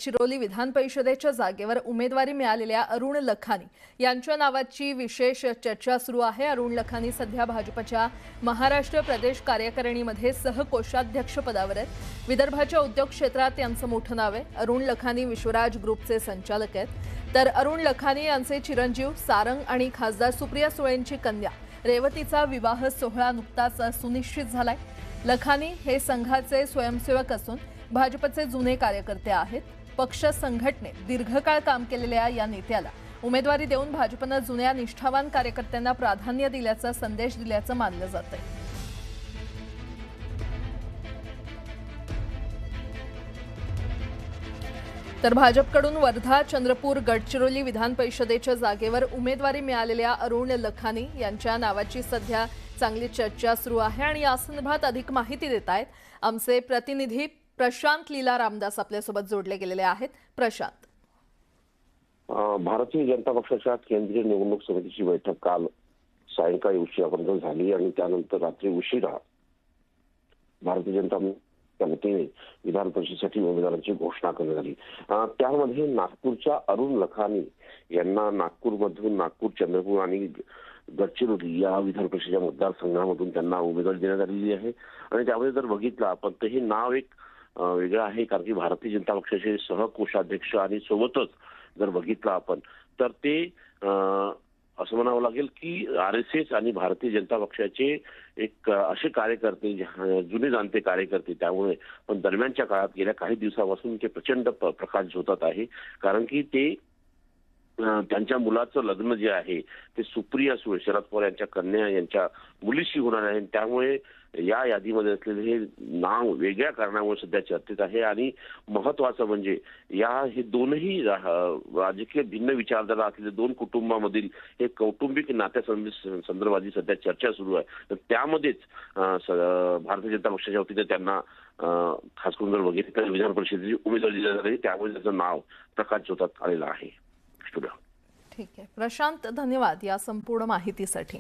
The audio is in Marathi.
गडचिरोली विधान परिषदेच्या जागेवर उमेदवारी मिळालेल्या अरुण लखानी यांच्या नावाची विशेष चर्चा सुरू आहे। अरुण लखानी सध्या भाजपच्या महाराष्ट्र प्रदेश कार्यकारिणीमध्ये सहकोषाध्यक्ष पदावर आहेत। विदर्भाच्या उद्योग क्षेत्रात यांचं मोठं नाव आहे। अरुण लखानी विश्वराज ग्रुपचे संचालक आहेत। तर अरुण लखानी यांचे चिरंजीव सारंग आणि खासदार सुप्रिया सुळेंची कन्या रेवतीचा विवाह सोहळा नुकताच सुनिश्चित झालाय। लखानी हे संघाचे स्वयंसेवक असून भाजपचे जुने कार्यकर्ते आहेत। पक्ष संघटनेत दीर्घकाळ काम केलेल्या या नेत्याला उमेदवारी देऊन भाजपने जुन्या निष्ठावान कार्यकर्त्यांना प्राधान्य दिल्याचा संदेश दिल्याचं मानलं जातंय। तर भाजपकडून वर्धा, चंद्रपूर, गडचिरोली विधान परिषदेच्या जागेवर उमेदवारी मिळालेल्या अरुण लखानी यांच्या नावाची सध्या चांगली चर्चा सुरू आहे आणि या संदर्भात अधिक माहिती देत आहेत आमचे प्रतिनिधी प्रशांत लीला रामदास आपल्यासोबत जोडले गेलेले आहेत। प्रशांत, भारतीय जनता पक्षाच्या केंद्रीय निवडणूक समितीची बैठक काल सायंकाळी उशिरापर्यंत झाली आणि त्यानंतर रात्री उशिरा भारतीय जनता समितीने विधान परिषदेसाठी उमेदवारांची घोषणा करण्यात आली। त्यामध्ये नागपूरच्या अरुण लखानी यांना नागपूरमधून नागपूर, चंद्रपूर आणि गडचिरोली या विधान परिषदेच्या मतदारसंघामधून त्यांना उमेदवारी देण्यात आलेली आहे। आणि त्यामध्ये जर बघितलं आपण तर हे नाव एक वेगळं आहे, कारण की भारतीय जनता पक्षाचे सहकोषाध्यक्ष आणि सोबतच जर बघितलं आपण तर ते असं म्हणावं लागेल की RSS आणि भारतीय जनता पक्षाचे एक असे कार्यकर्ते जुने जाणते कार्यकर्ते, त्यामुळे पण दरम्यानच्या काळात गेल्या काही दिवसापासून ते प्रचंड प्रकाश झोतात आहे, कारण की ते त्यांच्या मुलाचं लग्न जे आहे ते सुप्रिया सुळे, शरद पवार यांच्या कन्या यांच्या मुलीशी होणार आहे। त्यामुळे या यादीमध्ये असलेले हे नाव वेगळ्या कारणामुळे सध्या चर्चेत आहे। आणि महत्वाचं म्हणजे हे दोनही राजकीय भिन्न विचारधारा असलेले दोन कुटुंबामधील हे कौटुंबिक नात्यासंदर्भात सध्या चर्चा सुरू आहे। तर त्यामध्येच भारतीय जनता पक्षाच्या वतीने त्यांना खास करून जर बघितलं तर विधान परिषदेची उमेदवारी दिली जाते, त्यामुळे त्याचं नाव प्रकाश झोतात आलेलं आहे। ठीक आहे प्रशांत, धन्यवाद या संपूर्ण माहितीसाठी।